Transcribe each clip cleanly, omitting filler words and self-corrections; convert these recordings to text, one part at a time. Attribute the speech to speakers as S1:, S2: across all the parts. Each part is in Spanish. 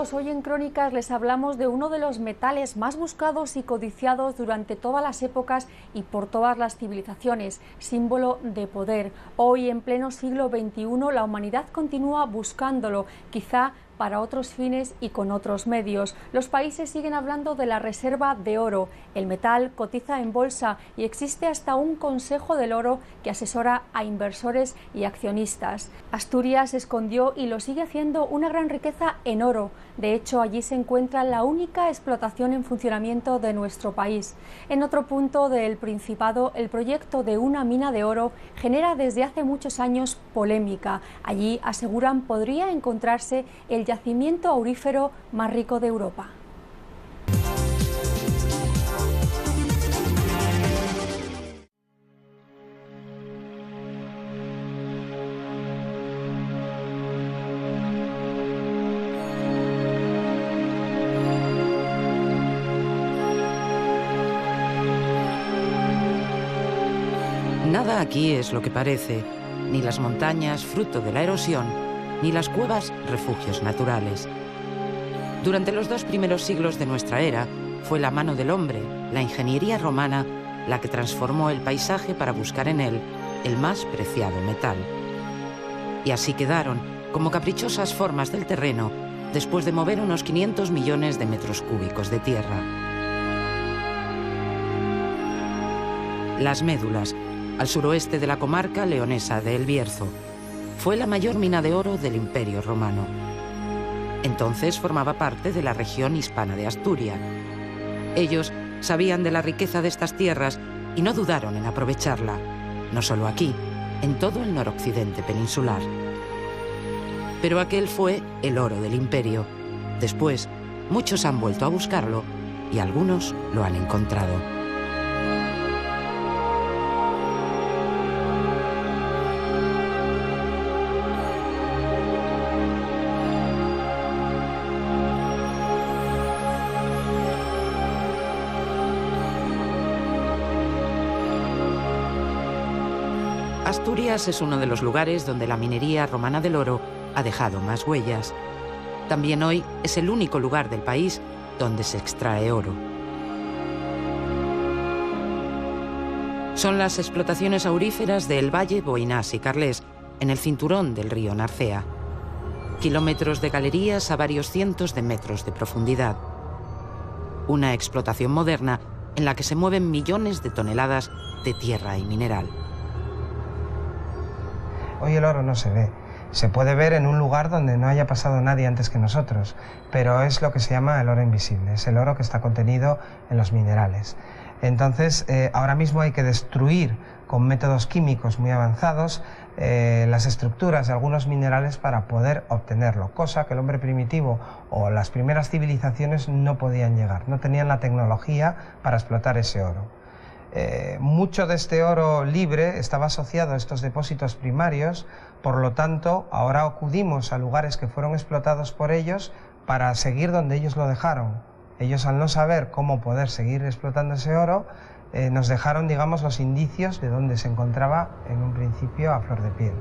S1: todos, hoy en Crónicas les hablamos de uno de los metales más buscados y codiciados durante todas las épocas y por todas las civilizaciones, símbolo de poder. Hoy, en pleno siglo XXI, la humanidad continúa buscándolo, quizá para otros fines y con otros medios. Los países siguen hablando de la reserva de oro. El metal cotiza en bolsa y existe hasta un Consejo del Oro que asesora a inversores y accionistas. Asturias escondió y lo sigue haciendo una gran riqueza en oro. De hecho, allí se encuentra la única explotación en funcionamiento de nuestro país. En otro punto del Principado, el proyecto de una mina de oro genera desde hace muchos años polémica. Allí, aseguran, podría encontrarse el yacimiento aurífero más rico de Europa.
S2: Nada aquí es lo que parece, ni las montañas fruto de la erosión, ni las cuevas refugios naturales. Durante los 2 primeros siglos de nuestra era, fue la mano del hombre, la ingeniería romana, la que transformó el paisaje para buscar en él el más preciado metal. Y así quedaron, como caprichosas formas del terreno, después de mover unos 500 millones de metros cúbicos de tierra. Las Médulas, al suroeste de la comarca leonesa de El Bierzo, fue la mayor mina de oro del Imperio Romano. Entonces formaba parte de la región hispana de Asturias. Ellos sabían de la riqueza de estas tierras y no dudaron en aprovecharla, no solo aquí, en todo el noroccidente peninsular. Pero aquel fue el oro del imperio. Después, muchos han vuelto a buscarlo y algunos lo han encontrado. Asturias es uno de los lugares donde la minería romana del oro ha dejado más huellas. También hoy es el único lugar del país donde se extrae oro. Son las explotaciones auríferas del Valle Boinás y Carlés, en el cinturón del río Narcea. Kilómetros de galerías a varios cientos de metros de profundidad. Una explotación moderna en la que se mueven millones de toneladas de tierra y mineral.
S3: Hoy el oro no se ve. Se puede ver en un lugar donde no haya pasado nadie antes que nosotros, pero es lo que se llama el oro invisible, es el oro que está contenido en los minerales. Entonces, ahora mismo hay que destruir con métodos químicos muy avanzados las estructuras de algunos minerales para poder obtenerlo, cosa que el hombre primitivo o las primeras civilizaciones no podían llegar, no tenían la tecnología para explotar ese oro. Mucho de este oro libre estaba asociado a estos depósitos primarios, por lo tanto ahora acudimos a lugares que fueron explotados por ellos para seguir donde ellos lo dejaron. Ellos, al no saber cómo poder seguir explotando ese oro, nos dejaron, digamos, los indicios de dónde se encontraba en un principio a flor de piel.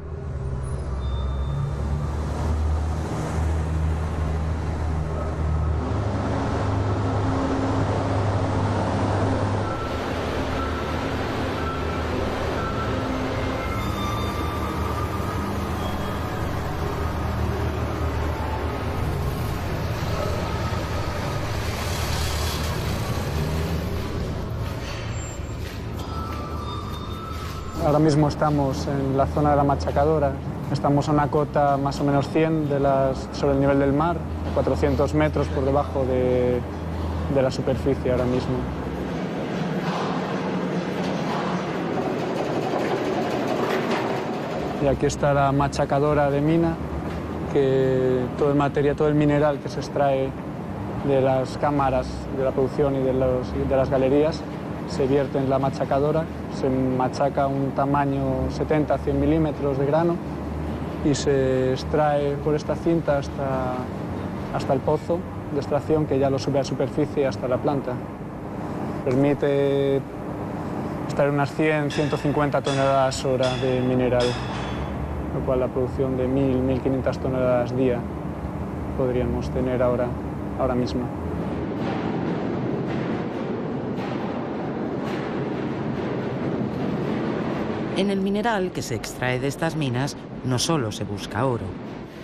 S4: Ahora mismo estamos en la zona de la Machacadora. Estamos a una cota más o menos 100 sobre el nivel del mar, a 400 metros por debajo de la superficie ahora mismo. Y aquí está la Machacadora de mina, que todo el mineral que se extrae de las cámaras de la producción y de las galerías se vierte en la machacadora, se machaca un tamaño 70-100 milímetros de grano y se extrae por esta cinta hasta el pozo de extracción, que ya lo sube a superficie hasta la planta. Permite extraer unas 100-150 toneladas hora de mineral, lo cual la producción de 1.000-1.500 toneladas día. podríamos tener ahora mismo.
S2: En el mineral que se extrae de estas minas no solo se busca oro.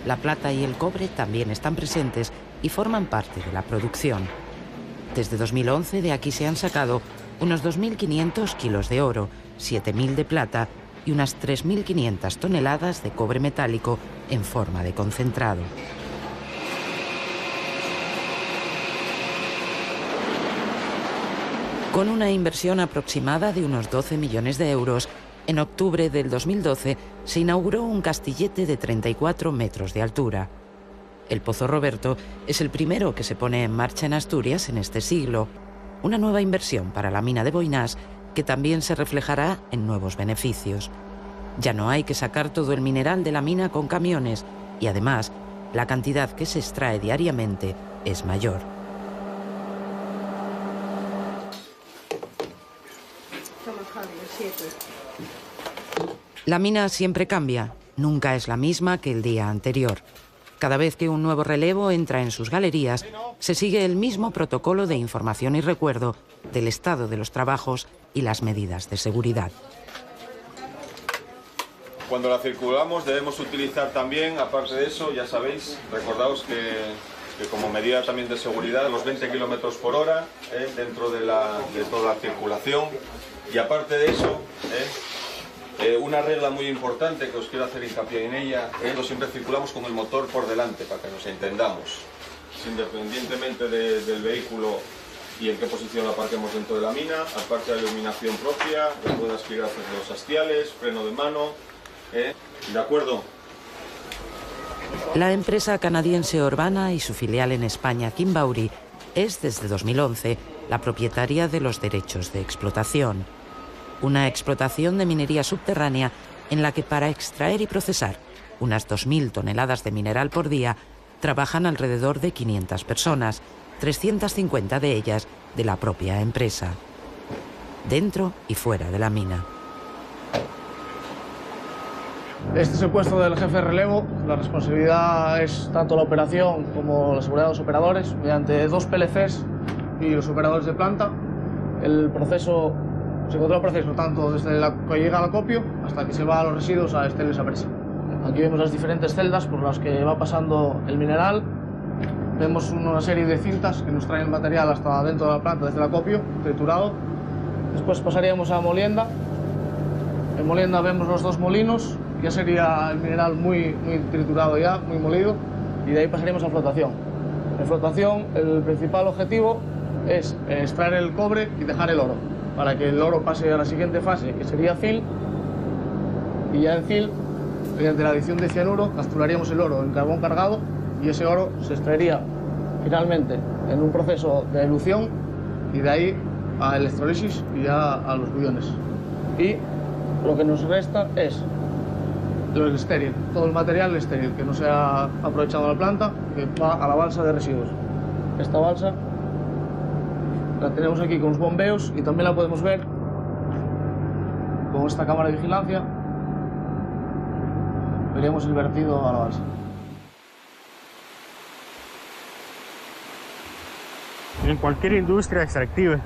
S2: La plata y el cobre también están presentes y forman parte de la producción. Desde 2011 de aquí se han sacado unos 2.500 kilos de oro, 7.000 de plata y unas 3.500 toneladas de cobre metálico en forma de concentrado. Con una inversión aproximada de unos 12 millones de euros, en octubre del 2012 se inauguró un castillete de 34 metros de altura. El Pozo Roberto es el primero que se pone en marcha en Asturias en este siglo. Una nueva inversión para la mina de Boinás que también se reflejará en nuevos beneficios. Ya no hay que sacar todo el mineral de la mina con camiones y además la cantidad que se extrae diariamente es mayor. La mina siempre cambia, nunca es la misma que el día anterior. Cada vez que un nuevo relevo entra en sus galerías, se sigue el mismo protocolo de información y recuerdo del estado de los trabajos y las medidas de seguridad.
S5: Cuando la circulamos debemos utilizar también, aparte de eso, ya sabéis, recordaos que como medida también de seguridad, los 20 kilómetros por hora dentro de toda la circulación. Y aparte de eso, una regla muy importante que os quiero hacer hincapié en ella, siempre circulamos con el motor por delante, para que nos entendamos. Independientemente del vehículo y en qué posición lo aparquemos dentro de la mina, aparte de la iluminación propia, las ruedas pliegazas de los hastiales, freno de mano, ¿de acuerdo?
S2: La empresa canadiense Orvana y su filial en España, Kimbauri, es desde 2011 la propietaria de los derechos de explotación. Una explotación de minería subterránea en la que para extraer y procesar unas 2.000 toneladas de mineral por día trabajan alrededor de 500 personas, 350 de ellas de la propia empresa, dentro y fuera de la mina.
S6: Este es el puesto del jefe de relevo. La responsabilidad es tanto la operación como la seguridad de los operadores, mediante 2 PLCs y los operadores de planta. El proceso, se controla el proceso tanto desde que llega al acopio hasta que se va a los residuos a esa presa. Aquí vemos las diferentes celdas por las que va pasando el mineral. Vemos una serie de cintas que nos traen el material hasta dentro de la planta desde el acopio, triturado. Después pasaríamos a molienda. En molienda vemos los 2 molinos. Ya sería el mineral muy triturado ya, muy molido, y de ahí pasaríamos a flotación. En flotación el principal objetivo es extraer el cobre y dejar el oro, para que el oro pase a la siguiente fase, que sería CIL, y ya en CIL, mediante la adición de cianuro, capturaríamos el oro en carbón cargado y ese oro se extraería finalmente en un proceso de elución y de ahí a electrolisis y ya a los bullones. Y lo que nos resta es el estéril, todo el material estéril que no se ha aprovechado en la planta, que va a la balsa de residuos. Esta balsa la tenemos aquí con los bombeos y también la podemos ver con esta cámara de vigilancia. Veríamos el vertido a la balsa.
S7: En cualquier industria extractiva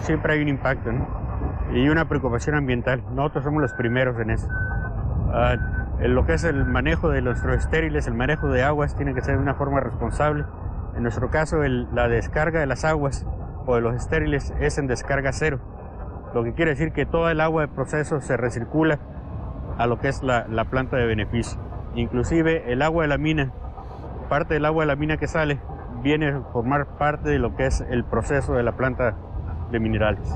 S7: siempre hay un impacto, ¿no? Y una preocupación ambiental. Nosotros somos los primeros en eso. En lo que es el manejo de los estériles, el manejo de aguas, tiene que ser de una forma responsable. En nuestro caso, la descarga de las aguas o de los estériles es en descarga cero, lo que quiere decir que toda el agua de proceso se recircula a lo que es la planta de beneficio. Inclusive el agua de la mina, parte del agua de la mina que sale, viene a formar parte de lo que es el proceso de la planta de minerales.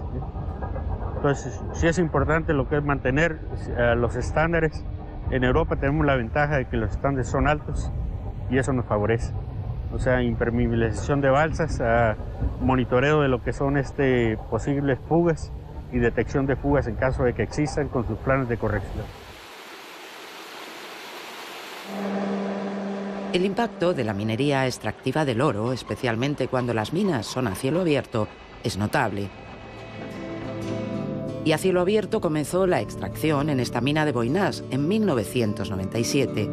S7: Entonces, sí es importante lo que es mantener los estándares. En Europa tenemos la ventaja de que los estándares son altos y eso nos favorece. O sea, impermeabilización de balsas, monitoreo de lo que son posibles fugas y detección de fugas en caso de que existan con sus planes de corrección.
S2: El impacto de la minería extractiva del oro, especialmente cuando las minas son a cielo abierto, es notable. Y a cielo abierto comenzó la extracción en esta mina de Boinás en 1997.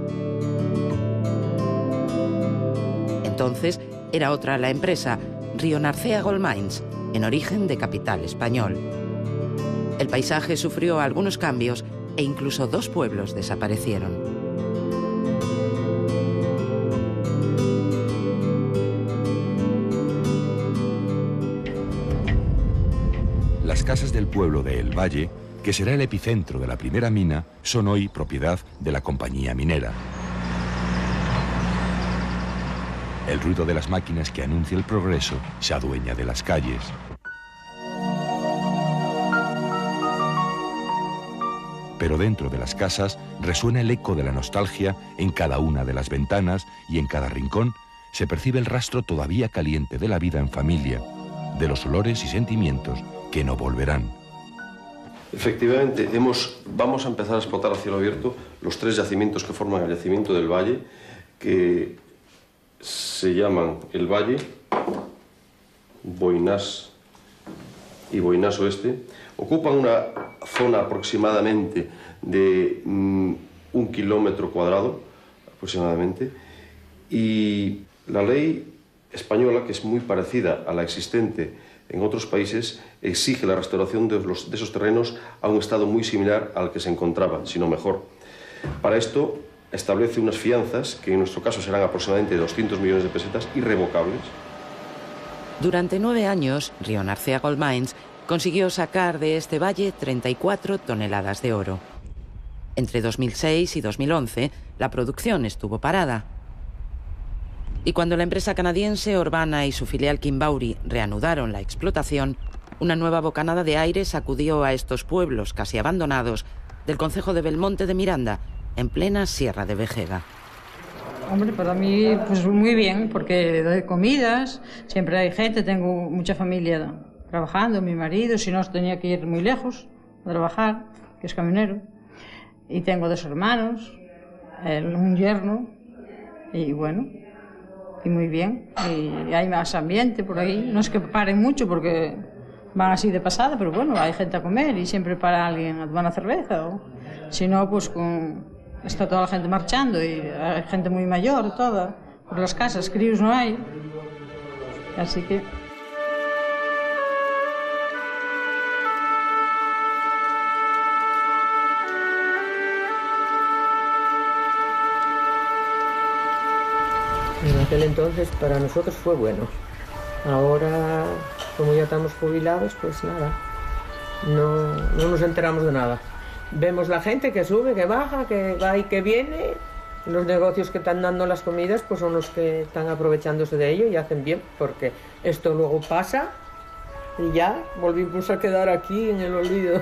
S2: Entonces era otra la empresa, Rionarcea Gold Mines, en origen de capital español. El paisaje sufrió algunos cambios e incluso 2 pueblos desaparecieron.
S8: Las casas del pueblo de El Valle, que será el epicentro de la primera mina, son hoy propiedad de la compañía minera. El ruido de las máquinas que anuncia el progreso se adueña de las calles. Pero dentro de las casas resuena el eco de la nostalgia en cada una de las ventanas y en cada rincón se percibe el rastro todavía caliente de la vida en familia, de los olores y sentimientos que no volverán.
S9: Efectivamente, vamos a empezar a explotar a cielo abierto los 3 yacimientos que forman el yacimiento del Valle, que se llaman El Valle, Boinás y Boinás Oeste. Ocupan una zona aproximadamente de 1 kilómetro cuadrado, aproximadamente, y la ley española, que es muy parecida a la existente en otros países, exige la restauración de esos terrenos a un estado muy similar al que se encontraba, sino mejor. Para esto establece unas fianzas, que en nuestro caso serán aproximadamente 200 millones de pesetas, irrevocables.
S2: Durante 9 años, Rionarcea Gold Mines consiguió sacar de este valle 34 toneladas de oro. Entre 2006 y 2011, la producción estuvo parada. Y cuando la empresa canadiense Orvana y su filial Kimbauri reanudaron la explotación, una nueva bocanada de aire sacudió a estos pueblos casi abandonados del concejo de Belmonte de Miranda, en plena Sierra de Vejega.
S10: Hombre, para mí pues muy bien, porque doy comidas, siempre hay gente, tengo mucha familia trabajando, mi marido, si no tenía que ir muy lejos a trabajar, que es camionero, y tengo 2 hermanos, un yerno, y bueno, y muy bien, y hay más ambiente por ahí, no es que paren mucho porque van así de pasada, pero bueno, hay gente a comer y siempre para alguien a tomar una cerveza, o si no, pues está toda la gente marchando y hay gente muy mayor, toda, por las casas, críos no hay, así que...
S11: En aquel entonces para nosotros fue bueno. Ahora, como ya estamos jubilados, pues nada, no nos enteramos de nada. Vemos la gente que sube, que baja, que va y que viene. Los negocios que están dando las comidas pues son los que están aprovechándose de ello y hacen bien, porque esto luego pasa y ya volvimos a quedar aquí en el olvido.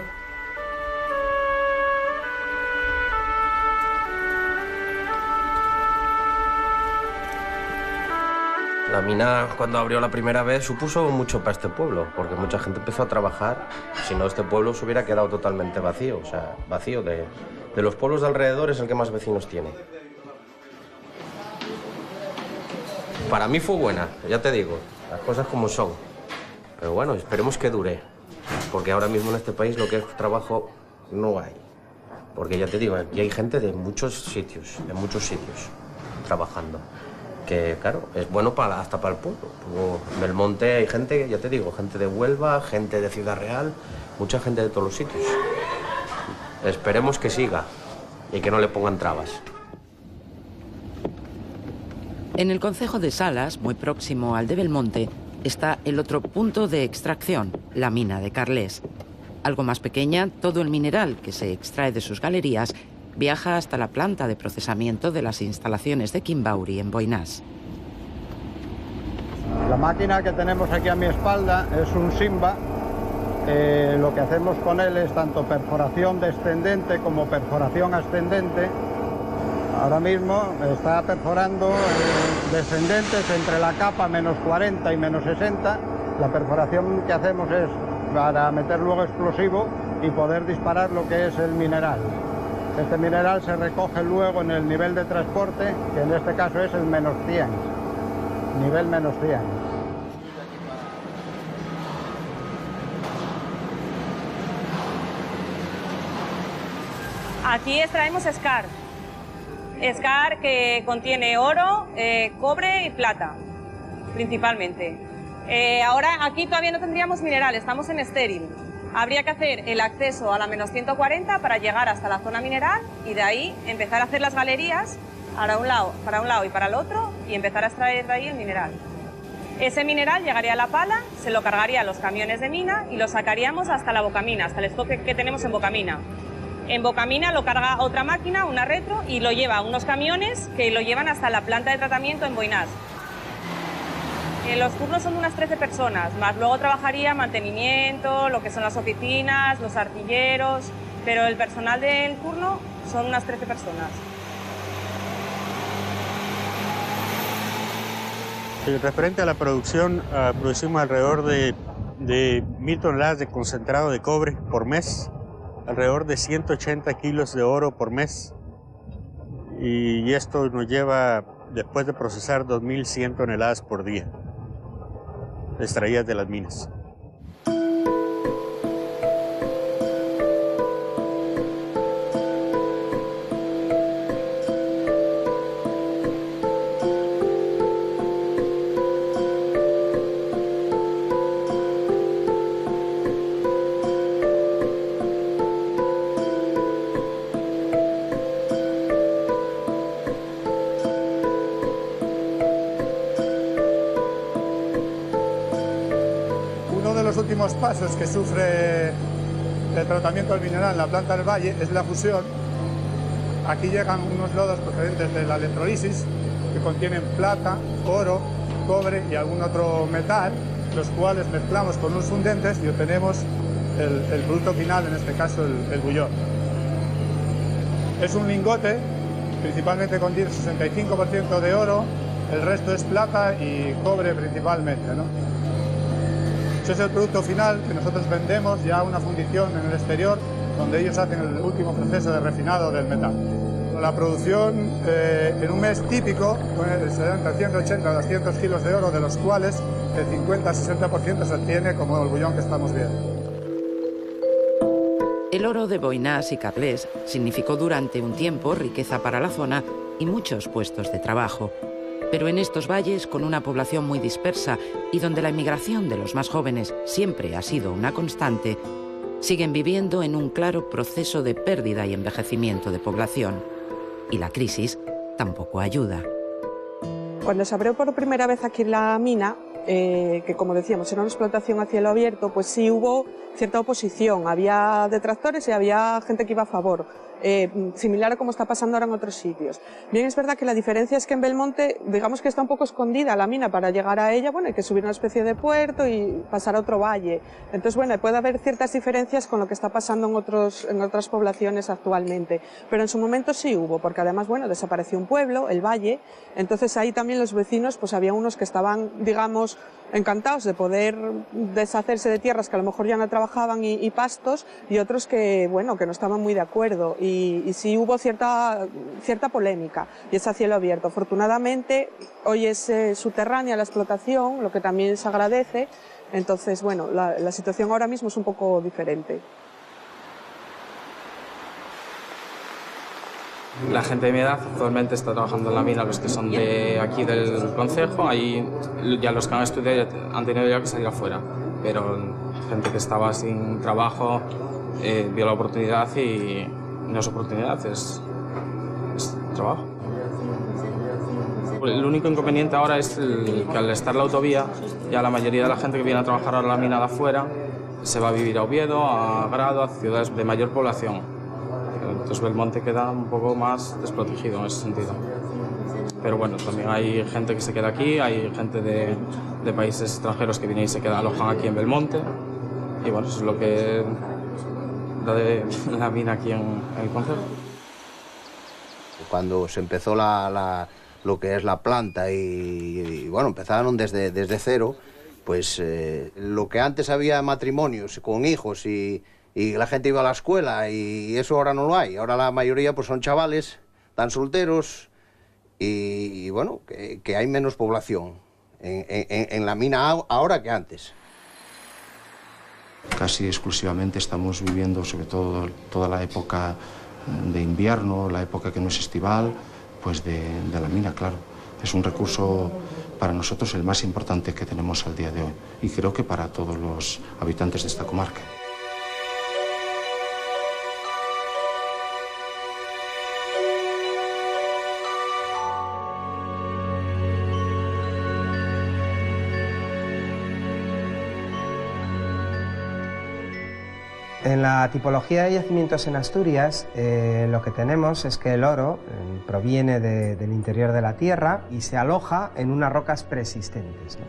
S12: La mina, cuando abrió la primera vez, supuso mucho para este pueblo, porque mucha gente empezó a trabajar. Si no, este pueblo se hubiera quedado totalmente vacío. O sea, vacío de los pueblos de alrededor, es el que más vecinos tiene. Para mí fue buena, ya te digo, las cosas como son. Pero bueno, esperemos que dure, porque ahora mismo en este país lo que es trabajo no hay. Porque ya te digo, aquí hay gente de muchos sitios trabajando. Que claro, es bueno hasta para el pueblo. En Belmonte hay gente, ya te digo, gente de Huelva, gente de Ciudad Real, mucha gente de todos los sitios. Esperemos que siga y que no le pongan trabas.
S2: En el concejo de Salas, muy próximo al de Belmonte, está el otro punto de extracción, la mina de Carlés. Algo más pequeña, todo el mineral que se extrae de sus galerías viaja hasta la planta de procesamiento de las instalaciones de Kimbauri en Boinás.
S13: La máquina que tenemos aquí a mi espalda es un Simba. Lo que hacemos con él es tanto perforación descendente como perforación ascendente. Ahora mismo está perforando descendentes entre la capa menos 40 y menos 60. La perforación que hacemos es para meter luego explosivo y poder disparar lo que es el mineral. Este mineral se recoge luego en el nivel de transporte, que en este caso es el menos 100, nivel menos 100.
S14: Aquí extraemos Scar que contiene oro, cobre y plata. principalmente. Ahora aquí todavía no tendríamos mineral, estamos en estéril. Habría que hacer el acceso a la menos 140 para llegar hasta la zona mineral y de ahí empezar a hacer las galerías para un lado y para el otro y empezar a extraer de ahí el mineral. Ese mineral llegaría a La Pala, se lo cargaría a los camiones de mina y lo sacaríamos hasta la Bocamina, hasta el stock que tenemos en Bocamina. En Bocamina lo carga otra máquina, una retro, y lo lleva a unos camiones que lo llevan hasta la planta de tratamiento en Boinás. Los turnos son de unas 13 personas, más luego trabajaría mantenimiento, lo que son las oficinas, los artilleros, pero el personal del turno son unas 13 personas.
S7: Referente a la producción, producimos alrededor de 1.000 toneladas de concentrado de cobre por mes, alrededor de 180 kilos de oro por mes, y esto nos lleva, después de procesar, 2.100 toneladas por día extraídas de las minas.
S15: Últimos pasos que sufre el tratamiento del mineral en la planta del Valle es la fusión. Aquí llegan unos lodos procedentes de la electrolisis que contienen plata, oro, cobre y algún otro metal, los cuales mezclamos con unos fundentes y obtenemos el producto final, en este caso el bullón. Es un lingote, principalmente contiene 65% de oro, el resto es plata y cobre principalmente, ¿no? Ese es el producto final que nosotros vendemos ya a una fundición en el exterior, donde ellos hacen el último proceso de refinado del metal. La producción en un mes típico será entre 180 y 200 kilos de oro, de los cuales el 50-60% se obtiene como el bullón que estamos viendo.
S2: El oro de Boinás y Carlés significó durante un tiempo riqueza para la zona y muchos puestos de trabajo. Pero en estos valles, con una población muy dispersa y donde la inmigración de los más jóvenes siempre ha sido una constante, siguen viviendo en un claro proceso de pérdida y envejecimiento de población. Y la crisis tampoco ayuda.
S16: Cuando se abrió por primera vez aquí la mina, que como decíamos era una explotación a cielo abierto, pues sí hubo cierta oposición, había detractores y había gente que iba a favor. Similar a como está pasando ahora en otros sitios. Bien, es verdad que la diferencia es que en Belmonte, digamos que está un poco escondida la mina. Para llegar a ella, bueno, hay que subir una especie de puerto y pasar a otro valle. Entonces, bueno, puede haber ciertas diferencias con lo que está pasando en otras poblaciones actualmente. Pero en su momento sí hubo, porque además, bueno, desapareció un pueblo, el valle. Entonces ahí también los vecinos, pues había unos que estaban, digamos, encantados de poder deshacerse de tierras que a lo mejor ya no trabajaban y pastos, y otros que, bueno, que no estaban muy de acuerdo. Y sí hubo cierta polémica, y es a cielo abierto. Afortunadamente hoy es subterránea la explotación, lo que también se agradece. Entonces, bueno, la situación ahora mismo es un poco diferente.
S17: La gente de mi edad actualmente está trabajando en la mina, los que son de aquí del concejo, ahí ya los que han estudiado han tenido ya que salir afuera, pero gente que estaba sin trabajo vio la oportunidad y no es oportunidad, es trabajo. El único inconveniente ahora es que al estar la autovía, ya la mayoría de la gente que viene a trabajar a la mina de afuera se va a vivir a Oviedo, a Grado, a ciudades de mayor población. Entonces Belmonte queda un poco más desprotegido en ese sentido. Pero bueno, también hay gente que se queda aquí, hay gente de países extranjeros que vienen y se quedan, alojan aquí en Belmonte. Y bueno, eso es lo que da de la mina aquí en el concejo.
S18: Cuando se empezó lo que es la planta y bueno, empezaron desde cero, pues lo que antes había matrimonios con hijos y la gente iba a la escuela, y eso ahora no lo hay. Ahora la mayoría pues son chavales, tan solteros, y bueno, que hay menos población en la mina ahora que antes.
S19: Casi exclusivamente estamos viviendo sobre todo toda la época de invierno, la época que no es estival, pues de la mina, claro. Es un recurso para nosotros el más importante que tenemos al día de hoy, y creo que para todos los habitantes de esta comarca.
S3: En la tipología de yacimientos en Asturias, lo que tenemos es que el oro proviene del interior de la tierra y se aloja en unas rocas preexistentes, ¿no?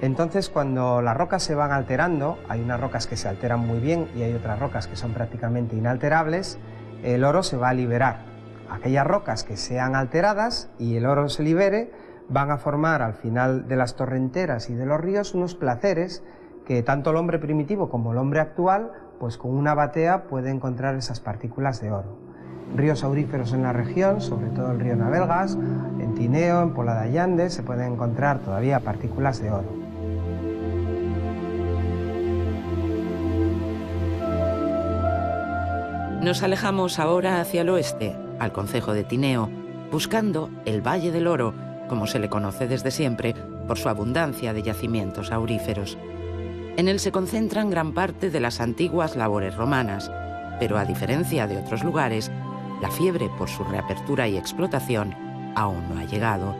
S3: Entonces, cuando las rocas se van alterando, hay unas rocas que se alteran muy bien y hay otras rocas que son prácticamente inalterables, el oro se va a liberar. Aquellas rocas que sean alteradas y el oro se libere, van a formar al final de las torrenteras y de los ríos unos placeres que tanto el hombre primitivo como el hombre actual, pues con una batea puede encontrar esas partículas de oro. Ríos auríferos en la región, sobre todo el río Navelgas, en Tineo, en Pola de Allande, se pueden encontrar todavía partículas de oro.
S2: Nos alejamos ahora hacia el oeste, al concejo de Tineo, buscando el Valle del Oro, como se le conoce desde siempre, por su abundancia de yacimientos auríferos. En él se concentran gran parte de las antiguas labores romanas, pero a diferencia de otros lugares, la fiebre por su reapertura y explotación aún no ha llegado.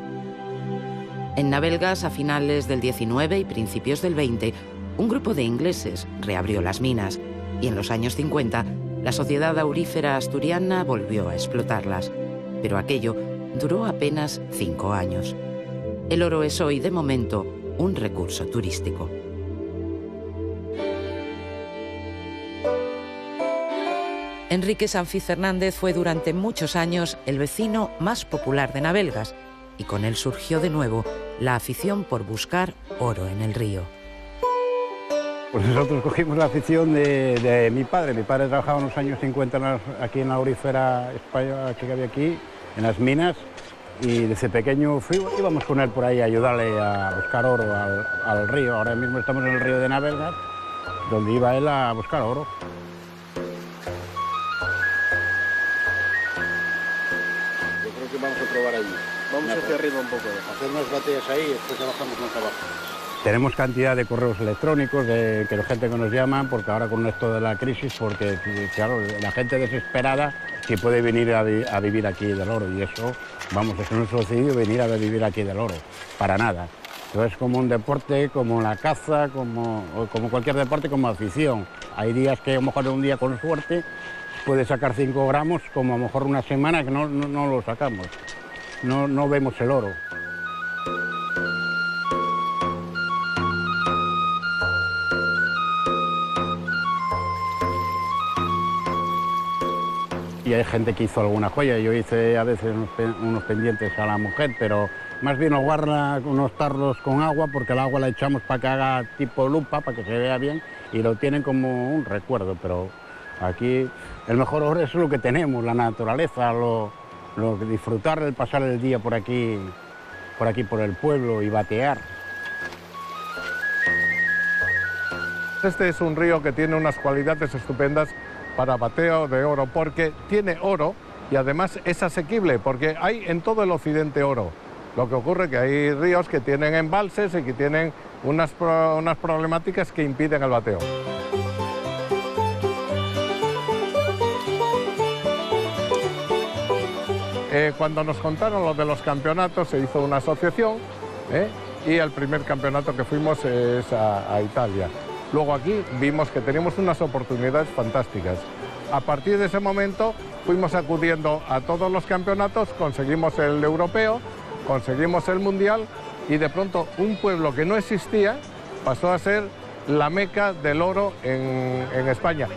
S2: En Navelgas, a finales del 19 y principios del 20, un grupo de ingleses reabrió las minas y en los años 50 la sociedad aurífera asturiana volvió a explotarlas, pero aquello duró apenas 5 años. El oro es hoy, de momento, un recurso turístico. Enrique Sanfiz Fernández fue durante muchos años el vecino más popular de Navelgas y con él surgió de nuevo la afición por buscar oro en el río.
S20: Pues nosotros cogimos la afición de mi padre. Mi padre trabajaba en los años 50 aquí en la aurífera española que había aquí, en las minas, y desde pequeño íbamos con él por ahí a ayudarle a buscar oro al río. Ahora mismo estamos en el río de Navelgas, donde iba él a buscar oro. Vamos a probar allí. Vamos hacia arriba un poco. Hacer unas bateas ahí y después bajamos más abajo. Tenemos cantidad de correos electrónicos de que la gente que nos llaman, porque ahora con esto de la crisis, porque claro, la gente desesperada que puede venir a vivir aquí del oro, y eso, vamos, es un suicidio venir a vivir aquí del oro, para nada. Entonces, como un deporte, como la caza, como cualquier deporte, como afición. Hay días que a lo mejor un día con suerte puede sacar 5 gramos, como a lo mejor una semana que no lo sacamos, no vemos el oro. Y hay gente que hizo alguna joya, yo hice a veces unos pendientes a la mujer, pero más bien nos guarda unos tarros con agua, porque el agua la echamos para que haga tipo lupa, para que se vea bien, y lo tienen como un recuerdo, pero aquí el mejor oro es lo que tenemos, la naturaleza, disfrutar el pasar el día por aquí por el pueblo y batear.
S21: Este es un río que tiene unas cualidades estupendas para bateo de oro, porque tiene oro y además es asequible, porque hay en todo el occidente oro. Lo que ocurre es que hay ríos que tienen embalses y que tienen unas problemáticas que impiden el bateo. Cuando nos contaron lo de los campeonatos, se hizo una asociación y el primer campeonato que fuimos es a Italia. Luego aquí vimos que teníamos unas oportunidades fantásticas. A partir de ese momento fuimos acudiendo a todos los campeonatos, conseguimos el europeo, conseguimos el mundial y de pronto un pueblo que no existía pasó a ser la meca del oro en España.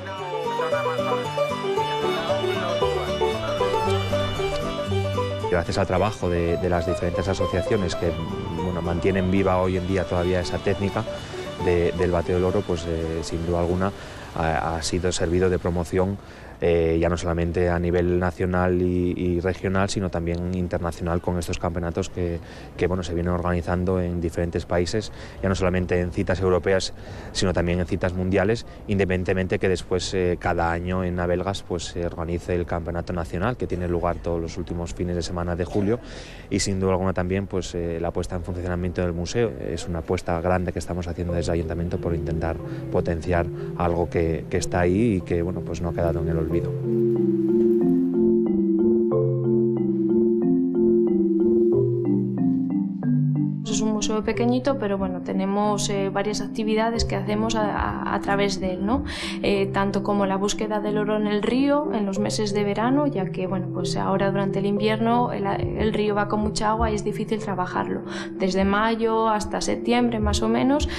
S22: Gracias al trabajo de las diferentes asociaciones que mantienen viva hoy en día todavía esa técnica, del bateo del oro, pues sin duda alguna ha sido servido de promoción, ya no solamente a nivel nacional y regional, sino también internacional, con estos campeonatos que bueno, se vienen organizando en diferentes países, ya no solamente en citas europeas, sino también en citas mundiales, independientemente que después cada año en Abelgas pues se organice el campeonato nacional, que tiene lugar todos los últimos fines de semana de julio, y sin duda alguna también pues la puesta en funcionamiento del museo. Es una apuesta grande que estamos haciendo desde el Ayuntamiento por intentar potenciar algo que está ahí y que bueno, pues no ha quedado en el olvido.
S1: Es un museo pequeñito, pero bueno, tenemos varias actividades que hacemos a través de él, ¿no? Tanto como la búsqueda del oro en el río en los meses de verano, ya que bueno, pues ahora durante el invierno el río va con mucha agua y es difícil trabajarlo. Desde mayo hasta septiembre más o menos,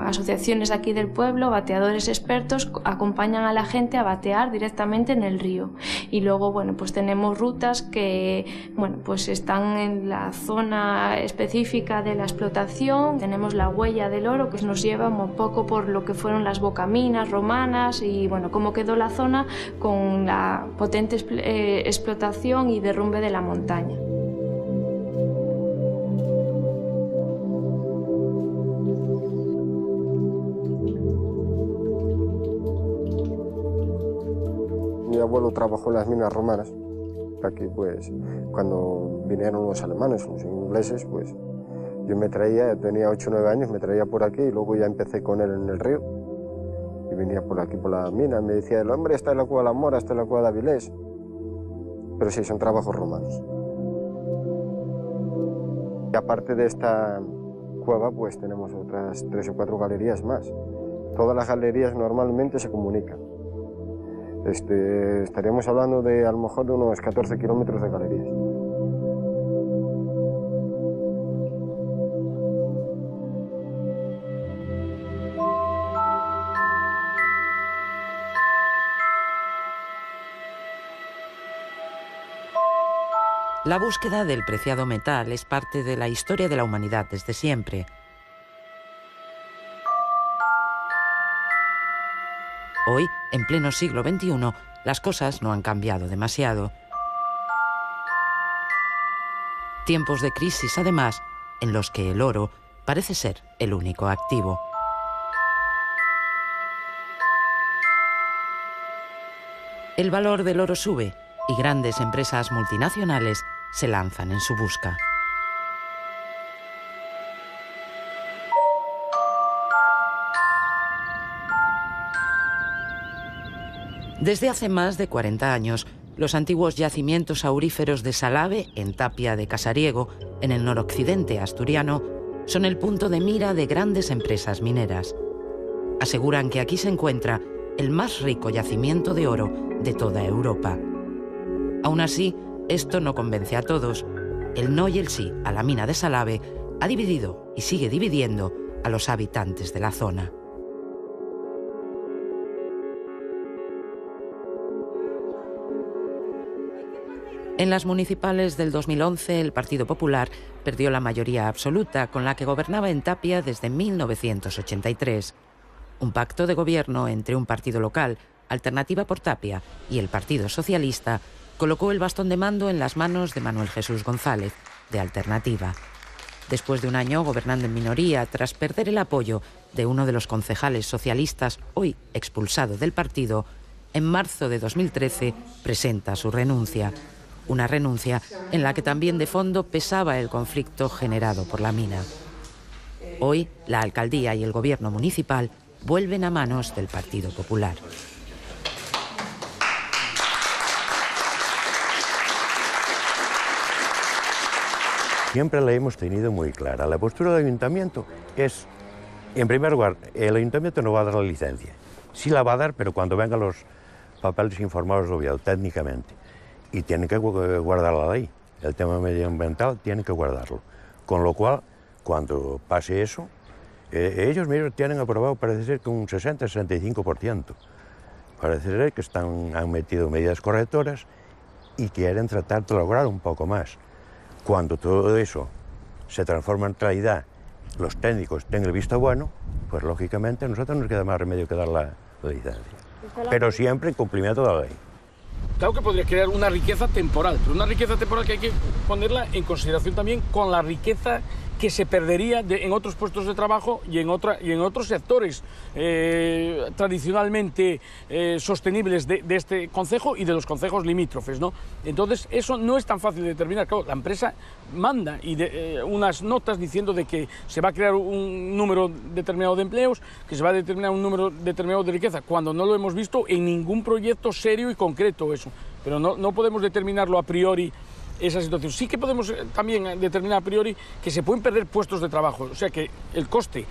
S1: asociaciones de aquí del pueblo, bateadores expertos, acompañan a la gente a batear directamente en el río. Y luego bueno, pues tenemos rutas que bueno, pues están en la zona específica de la explotación. Tenemos la huella del oro, que nos lleva un poco por lo que fueron las bocaminas romanas y bueno, cómo quedó la zona con la potente explotación y derrumbe de la montaña.
S4: Mi abuelo trabajó en las minas romanas. Aquí pues cuando vinieron los alemanes, los ingleses, pues yo me traía, tenía 8 o 9 años, me traía por aquí y luego ya empecé con él en el río. Y venía por aquí por la mina, me decía el hombre, está en la cueva de la Mora, está en la cueva de Avilés. Pero sí, son trabajos romanos. Y aparte de esta cueva, pues tenemos otras 3 o 4 galerías más. Todas las galerías normalmente se comunican. Estaríamos hablando de a lo mejor de unos 14 kilómetros de galerías.
S2: La búsqueda del preciado metal es parte de la historia de la humanidad desde siempre. Hoy, en pleno siglo XXI, las cosas no han cambiado demasiado. Tiempos de crisis, además, en los que el oro parece ser el único activo. El valor del oro sube y grandes empresas multinacionales se lanzan en su busca. Desde hace más de 40 años, los antiguos yacimientos auríferos de Salave, en Tapia de Casariego, en el noroccidente asturiano, son el punto de mira de grandes empresas mineras. Aseguran que aquí se encuentra el más rico yacimiento de oro de toda Europa. Aún así, esto no convence a todos. El no y el sí a la mina de Salave ha dividido y sigue dividiendo a los habitantes de la zona. En las municipales del 2011, el Partido Popular perdió la mayoría absoluta con la que gobernaba en Tapia desde 1983. Un pacto de gobierno entre un partido local, Alternativa por Tapia, y el Partido Socialista colocó el bastón de mando en las manos de Manuel Jesús González, de Alternativa. Después de un año gobernando en minoría, tras perder el apoyo de uno de los concejales socialistas, hoy expulsado del partido, en marzo de 2013 presenta su renuncia. Una renuncia en la que también de fondo pesaba el conflicto generado por la mina. Hoy, la alcaldía y el gobierno municipal vuelven a manos del Partido Popular.
S23: Siempre la hemos tenido muy clara. La postura del ayuntamiento es, en primer lugar, el ayuntamiento no va a dar la licencia. Sí la va a dar, pero cuando vengan los papeles informados del gobierno, técnicamente. Y tienen que guardar la ley. El tema medioambiental tienen que guardarlo. Con lo cual, cuando pase eso, ellos mismos tienen aprobado, parece ser, que un 60-65%. Parece ser que han metido medidas correctoras y quieren tratar de lograr un poco más. Cuando todo eso se transforma en realidad los técnicos tengan el visto bueno, pues lógicamente a nosotros nos queda más remedio que dar la licencia. Pero siempre en cumplimiento de la ley.
S5: Claro que podría crear una riqueza temporal, pero una riqueza temporal que hay que ponerla en consideración también con la riqueza que se perdería en otros puestos de trabajo y en otros sectores tradicionalmente sostenibles de este concejo y de los concejos limítrofes, ¿no? Entonces, eso no es tan fácil de determinar. Claro, la empresa manda unas notas diciendo de que se va a crear un número determinado de empleos, que se va a determinar un número determinado de riqueza, cuando no lo hemos visto en ningún proyecto serio y concreto eso. Pero no podemos determinarlo a priori esa situación. Sí que podemos también determinar a priori que se pueden perder puestos de trabajo, o sea que el coste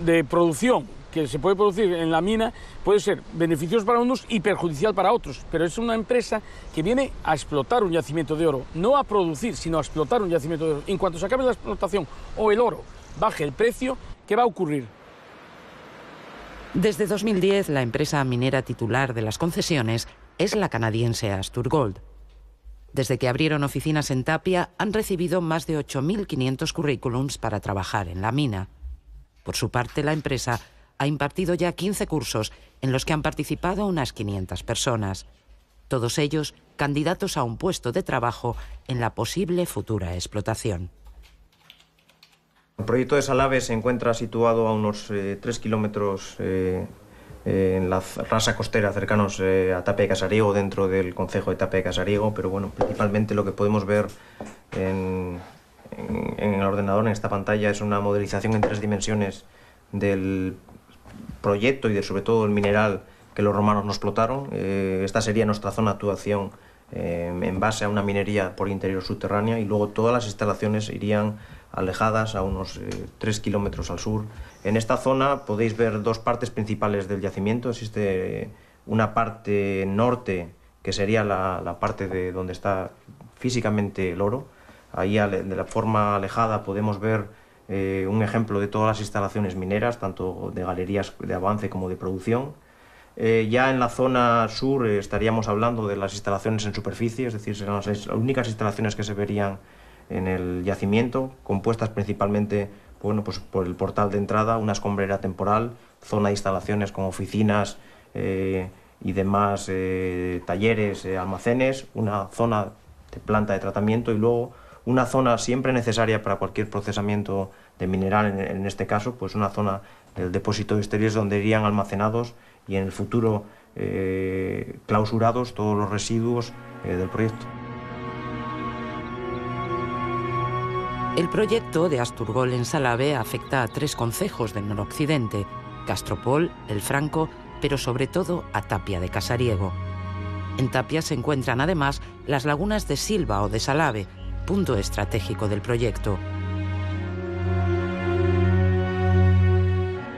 S5: de producción que se puede producir en la mina puede ser beneficioso para unos y perjudicial para otros, pero es una empresa que viene a explotar un yacimiento de oro, no a producir, sino a explotar un yacimiento de oro. En cuanto se acabe la explotación o el oro baje el precio, ¿qué va a ocurrir?
S2: Desde 2010, la empresa minera titular de las concesiones es la canadiense Asturgold. Desde que abrieron oficinas en Tapia, han recibido más de 8.500 currículums para trabajar en la mina. Por su parte, la empresa ha impartido ya 15 cursos en los que han participado unas 500 personas. Todos ellos candidatos a un puesto de trabajo en la posible futura explotación.
S6: El proyecto de Salave se encuentra situado a unos 3 kilómetros en la rasa costera cercanos a Tapia de Casariego, dentro del concejo de Tapia de Casariego, pero bueno, principalmente lo que podemos ver en el ordenador, en esta pantalla, es una modelización en 3 dimensiones del proyecto y sobre todo el mineral que los romanos nos explotaron. Esta sería nuestra zona de actuación en base a una minería por interior subterránea, y luego todas las instalaciones irían alejadas a unos 3 kilómetros al sur. En esta zona podéis ver 2 partes principales del yacimiento. Existe una parte norte, que sería la parte de donde está físicamente el oro. Ahí, de la forma alejada, podemos ver un ejemplo de todas las instalaciones mineras, tanto de galerías de avance como de producción. Ya en la zona sur estaríamos hablando de las instalaciones en superficie, es decir, serán las únicas instalaciones que se verían en el yacimiento, compuestas principalmente, bueno, pues por el portal de entrada, una escombrera temporal, zona de instalaciones con oficinas y demás talleres, almacenes, una zona de planta de tratamiento y luego una zona siempre necesaria para cualquier procesamiento de mineral, en este caso, pues una zona del depósito de exteriores donde irían almacenados y en el futuro clausurados todos los residuos del proyecto.
S2: El proyecto de Asturgold en Salave afecta a 3 concejos del noroccidente: Castropol, El Franco, pero sobre todo a Tapia de Casariego. En Tapia se encuentran además las lagunas de Silva o de Salave, punto estratégico del proyecto.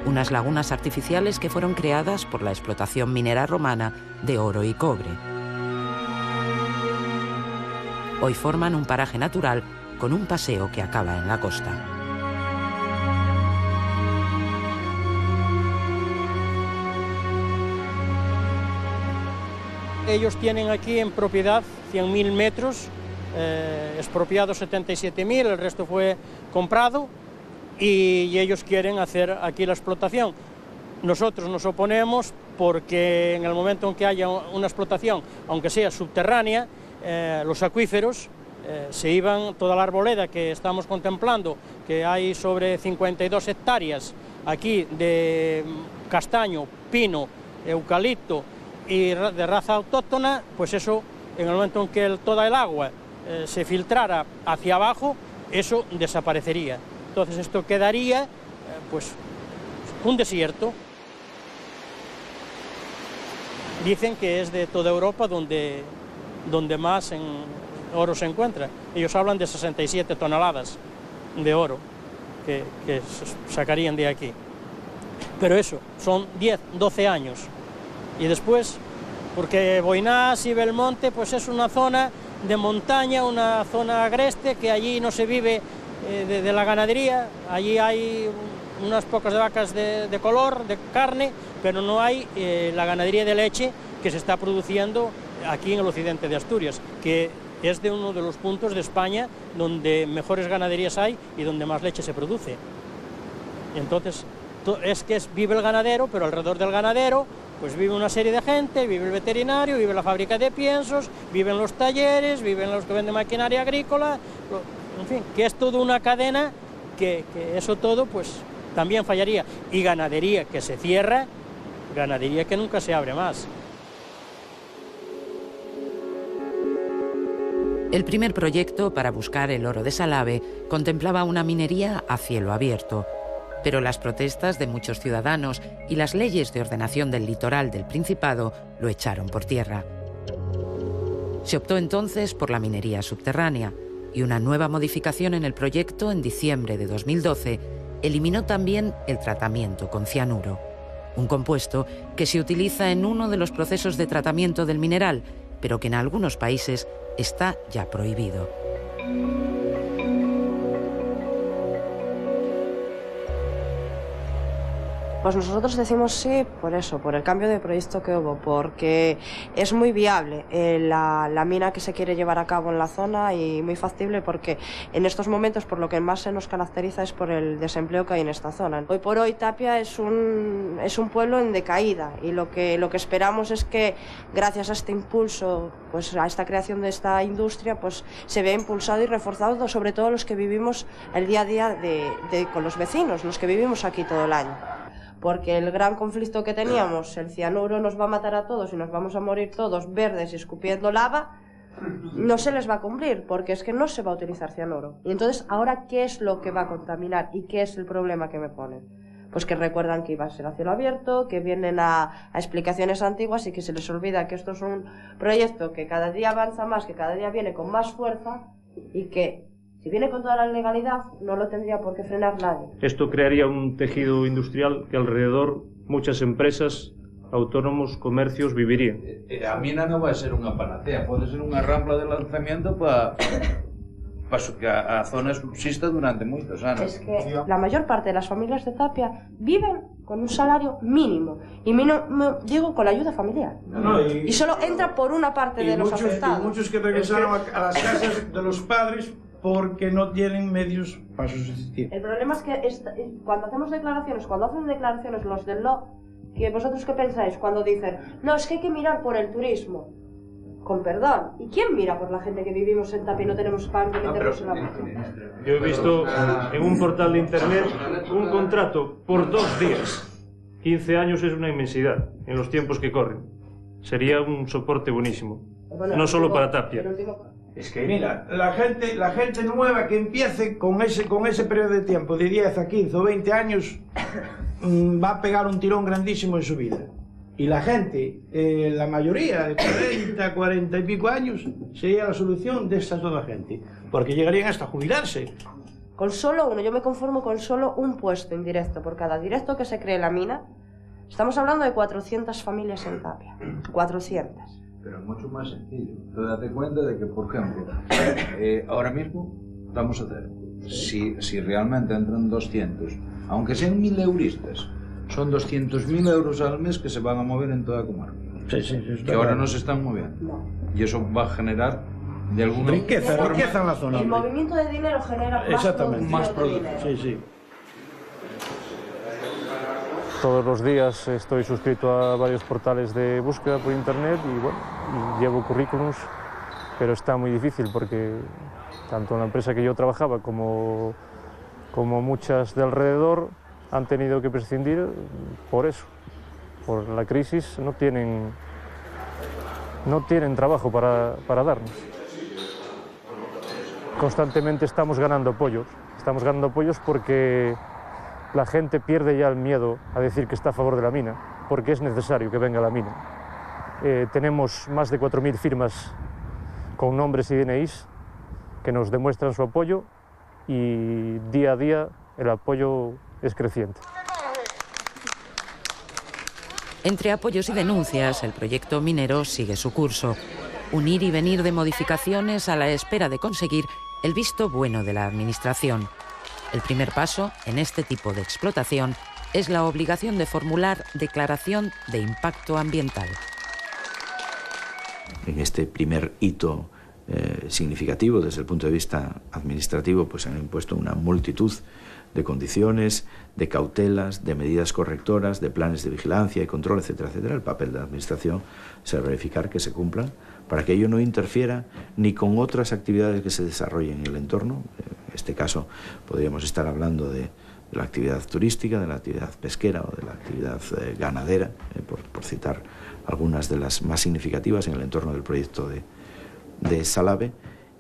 S2: Unas lagunas artificiales que fueron creadas por la explotación minera romana de oro y cobre. Hoy forman un paraje natural con un paseo que acaba en la costa.
S8: Ellos tienen aquí en propiedad 100.000 metros, expropiados 77.000, el resto fue comprado y ellos quieren hacer aquí la explotación. Nosotros nos oponemos porque en el momento en que haya una explotación, aunque sea subterránea, los acuíferos se iban, toda la arboleda que estamos contemplando, que hay sobre 52 hectáreas aquí de castaño, pino, eucalipto y de raza autóctona, pues eso, en el momento en que toda el agua se filtrara hacia abajo, eso desaparecería. Entonces esto quedaría pues un desierto. Dicen que es de toda Europa donde más oro se encuentra. Ellos hablan de 67 toneladas de oro que sacarían de aquí. Pero eso, son 10, 12 años. Y después, porque Boinás y Belmonte pues es una zona de montaña, una zona agreste, que allí no se vive de la ganadería. Allí hay unas pocas de vacas de color, de carne, pero no hay la ganadería de leche que se está produciendo aquí en el occidente de Asturias, que es de uno de los puntos de España donde mejores ganaderías hay y donde más leche se produce. Y entonces vive el ganadero, pero alrededor del ganadero pues vive una serie de gente, vive el veterinario, vive la fábrica de piensos, viven los talleres, viven los que venden maquinaria agrícola, en fin, que es toda una cadena que eso todo pues también fallaría. Y ganadería que se cierra, ganadería que nunca se abre más.
S2: El primer proyecto para buscar el oro de Salave contemplaba una minería a cielo abierto, pero las protestas de muchos ciudadanos y las leyes de ordenación del litoral del Principado lo echaron por tierra. Se optó entonces por la minería subterránea y una nueva modificación en el proyecto en diciembre de 2012 eliminó también el tratamiento con cianuro, un compuesto que se utiliza en uno de los procesos de tratamiento del mineral, pero que en algunos países está ya prohibido.
S9: Pues nosotros decimos sí por eso, por el cambio de proyecto que hubo, porque es muy viable la mina que se quiere llevar a cabo en la zona y muy factible porque en estos momentos por lo que más se nos caracteriza es por el desempleo que hay en esta zona. Hoy por hoy Tapia es un pueblo en decaída y lo que esperamos es que gracias a este impulso, pues a esta creación de esta industria, pues se vea impulsado y reforzado sobre todo los que vivimos el día a día con los vecinos, los que vivimos aquí todo el año. Porque el gran conflicto que teníamos, el cianuro nos va a matar a todos y nos vamos a morir todos verdes y escupiendo lava, no se les va a cumplir, porque es que no se va a utilizar cianuro. Y entonces, ¿ahora qué es lo que va a contaminar y qué es el problema que me ponen? Pues que recuerdan que iba a ser a cielo abierto, que vienen a explicaciones antiguas y que se les olvida que esto es un proyecto que cada día avanza más, que cada día viene con más fuerza y que si viene con toda la legalidad, no lo tendría por qué frenar nadie.
S10: Esto crearía un tejido industrial que alrededor muchas empresas, autónomos, comercios vivirían.
S11: A mina non vai ser unha panacea, pode ser unha rampla de lanzamiento para que a zona subsista durante moitos anos.
S9: Es que la mayor parte de las familias de Tapia viven con un salario mínimo. Y digo con la ayuda familiar. Y solo entra por una parte de los afectados.
S24: Y muchos que regresaron a las casas de los padres porque no tienen medios para subsistir.
S9: El problema es que cuando hacen declaraciones los del LO, que vosotros qué pensáis cuando dicen, no, es que hay que mirar por el turismo. Con perdón, ¿y quién mira por la gente que vivimos en Tapia y no tenemos pan que meternos en la boca?
S10: Yo he visto en un portal de internet un contrato por 2 días. 15 años es una inmensidad en los tiempos que corren. Sería un soporte buenísimo, no solo para Tapia.
S24: Es que mira, la gente nueva que empiece con ese periodo de tiempo de 10 a 15 o 20 años va a pegar un tirón grandísimo en su vida. Y la gente, la mayoría de 40 y pico años, sería la solución de esta toda gente, porque llegarían hasta jubilarse.
S9: Con solo uno, yo me conformo con solo un puesto indirecto por cada directo que se cree en la mina. Estamos hablando de 400 familias en Tapia, 400.
S11: Pero es mucho más sencillo. Tú date cuenta de que, por ejemplo, ahora mismo vamos a hacer, si realmente entran 200, aunque sean 1000 euristas, son 200.000 euros al mes que se van a mover en toda la comarca.
S24: Sí,
S11: que ahora no se están moviendo. No. Y eso va a generar de alguna
S24: riqueza en la zona.
S9: El movimiento de dinero genera más producción.
S24: Sí.
S10: Todos los días estoy suscrito a varios portales de búsqueda por internet y bueno, llevo currículums, pero está muy difícil porque tanto en la empresa que yo trabajaba como muchas de alrededor han tenido que prescindir por eso, por la crisis, no tienen trabajo para darnos. Constantemente estamos ganando apoyos porque la gente pierde ya el miedo a decir que está a favor de la mina, porque es necesario que venga la mina. Tenemos más de 4.000 firmas con nombres y DNIs que nos demuestran su apoyo y día a día el apoyo es creciente.
S2: Entre apoyos y denuncias, el proyecto minero sigue su curso. Un ir y venir de modificaciones a la espera de conseguir el visto bueno de la Administración. El primer paso en este tipo de explotación es la obligación de formular declaración de impacto ambiental.
S25: En este primer hito significativo desde el punto de vista administrativo, pues han impuesto una multitud de condiciones, de cautelas, de medidas correctoras, de planes de vigilancia y control, etcétera, etcétera. El papel de la Administración es verificar que se cumplan para que ello no interfiera ni con otras actividades que se desarrollen en el entorno. En este caso podríamos estar hablando de la actividad turística, de la actividad pesquera o de la actividad ganadera, por citar algunas de las más significativas en el entorno del proyecto de Salave,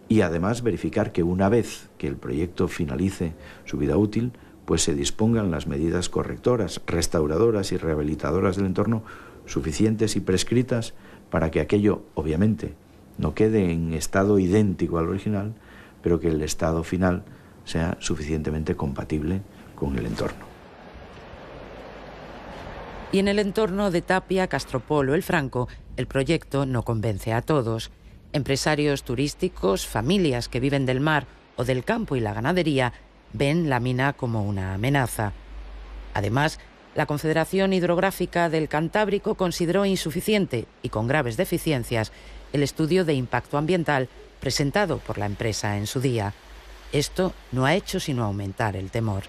S25: y además verificar que una vez que el proyecto finalice su vida útil, pues se dispongan las medidas correctoras, restauradoras y rehabilitadoras del entorno suficientes y prescritas para que aquello, obviamente, no quede en estado idéntico al original, pero que el estado final sea suficientemente compatible con el entorno.
S2: Y en el entorno de Tapia, Castropol o El Franco, el proyecto no convence a todos. Empresarios turísticos, familias que viven del mar o del campo y la ganadería ven la mina como una amenaza. Además, la Confederación Hidrográfica del Cantábrico consideró insuficiente y con graves deficiencias el estudio de impacto ambiental presentado por la empresa en su día. Esto no ha hecho sino aumentar el temor.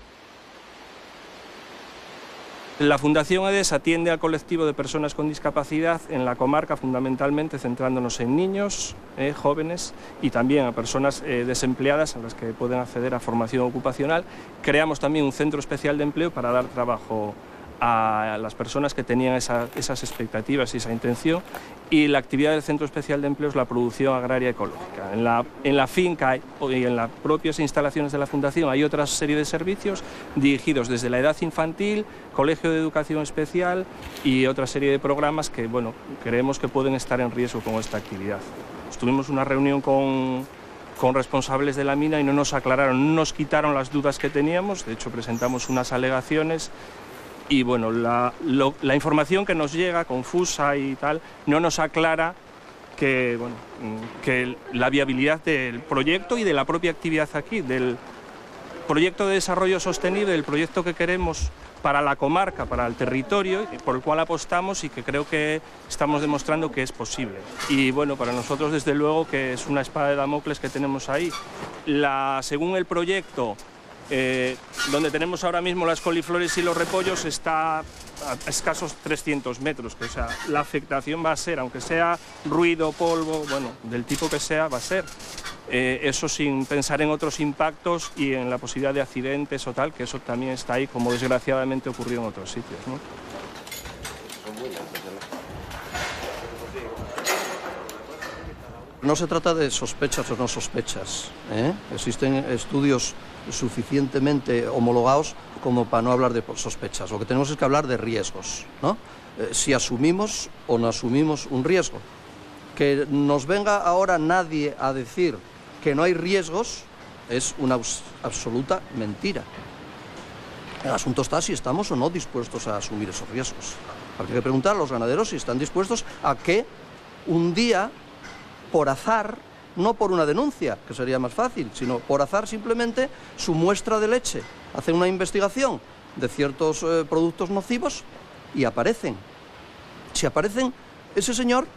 S7: La Fundación EDES atiende al colectivo de personas con discapacidad en la comarca, fundamentalmente centrándonos en niños, jóvenes y también a personas desempleadas a las que pueden acceder a formación ocupacional. Creamos también un centro especial de empleo para dar trabajo a las personas que tenían esas expectativas y esa intención, y la actividad del Centro Especial de Empleo es la producción agraria ecológica. En la finca y en las propias instalaciones de la Fundación hay otra serie de servicios dirigidos desde la edad infantil, colegio de educación especial y otra serie de programas que, bueno, creemos que pueden estar en riesgo con esta actividad. Tuvimos una reunión con responsables de la mina y no nos aclararon, no nos quitaron las dudas que teníamos. De hecho, presentamos unas alegaciones. Y bueno, la información que nos llega, confusa y tal, no nos aclara que la viabilidad del proyecto y de la propia actividad aquí, del proyecto de desarrollo sostenible, del proyecto que queremos para la comarca, para el territorio, por el cual apostamos y que creo que estamos demostrando que es posible. Y bueno, para nosotros desde luego que es una espada de Damocles que tenemos ahí. Según el proyecto, donde tenemos ahora mismo las coliflores y los repollos, está a escasos 300 metros, que, o sea, la afectación va a ser, aunque sea ruido, polvo, bueno, del tipo que sea, va a ser. Eso sin pensar en otros impactos y en la posibilidad de accidentes o tal, que eso también está ahí, como desgraciadamente ocurrió en otros sitios, ¿no?
S12: No se trata de sospechas o no sospechas, ¿eh? Existen estudios suficientemente homologados como para no hablar de sospechas. Lo que tenemos es que hablar de riesgos, ¿no? Si asumimos o no asumimos un riesgo. Que nos venga ahora nadie a decir que no hay riesgos es una absoluta mentira. El asunto está si estamos o no dispuestos a asumir esos riesgos. Hay que preguntar a los ganaderos si están dispuestos a que un día, por azar, no por una denuncia, que sería más fácil, sino por azar simplemente su muestra de leche, hacen una investigación de ciertos productos nocivos y aparecen. Si aparecen, ese señor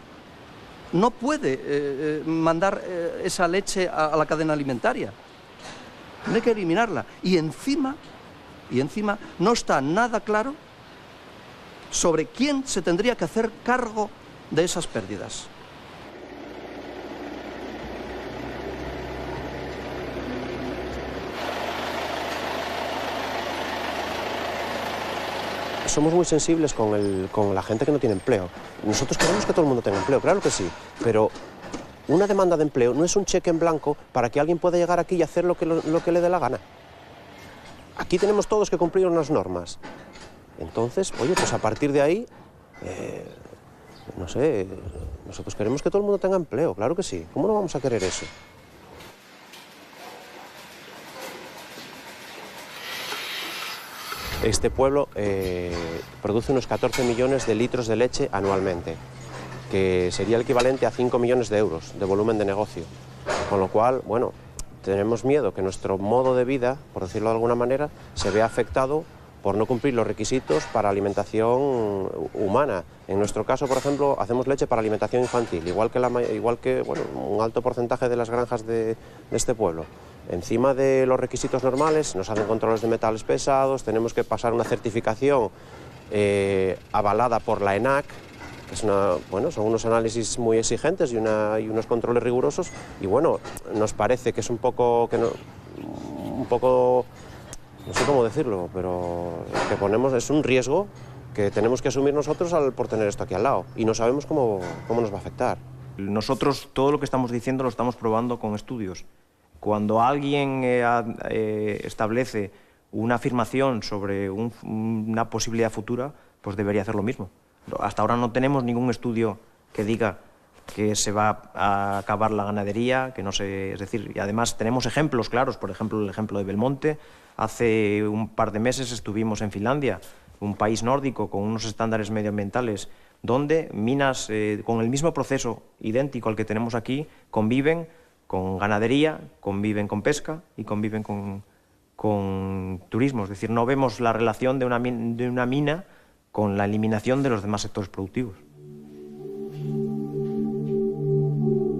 S12: no puede mandar esa leche a la cadena alimentaria. Tiene que eliminarla. Y encima no está nada claro sobre quién se tendría que hacer cargo de esas pérdidas.
S13: Somos muy sensibles con la gente que no tiene empleo. Nosotros queremos que todo el mundo tenga empleo, claro que sí, pero una demanda de empleo no es un cheque en blanco para que alguien pueda llegar aquí y hacer lo que le dé la gana. Aquí tenemos todos que cumplir unas normas. Entonces, oye, pues a partir de ahí, no sé, nosotros queremos que todo el mundo tenga empleo, claro que sí. ¿Cómo no vamos a querer eso? Este pueblo produce unos 14 millones de litros de leche anualmente, que sería el equivalente a 5 millones de euros de volumen de negocio. Con lo cual, bueno, tenemos miedo que nuestro modo de vida, por decirlo de alguna manera, se vea afectado por no cumplir los requisitos para alimentación humana. En nuestro caso, por ejemplo, hacemos leche para alimentación infantil, igual que bueno, un alto porcentaje de las granjas de este pueblo. encima de los requisitos normales, nos hacen controles de metales pesados, tenemos que pasar una certificación avalada por la ENAC, que es son unos análisis muy exigentes y unos controles rigurosos, y bueno, nos parece que es un poco, no sé cómo decirlo, pero es un riesgo que tenemos que asumir nosotros por tener esto aquí al lado, y no sabemos cómo nos va a afectar.
S6: Nosotros todo lo que estamos diciendo lo estamos probando con estudios. Cuando alguien establece una afirmación sobre una posibilidad futura, pues debería hacer lo mismo. Hasta ahora no tenemos ningún estudio que diga que se va a acabar la ganadería, es decir, y además tenemos ejemplos claros, por ejemplo el ejemplo de Belmonte. Hace un par de meses estuvimos en Finlandia, un país nórdico con unos estándares medioambientales, donde minas con el mismo proceso idéntico al que tenemos aquí conviven con ganadería, conviven con pesca y conviven con turismo. Es decir, no vemos la relación de una mina con la eliminación de los demás sectores productivos.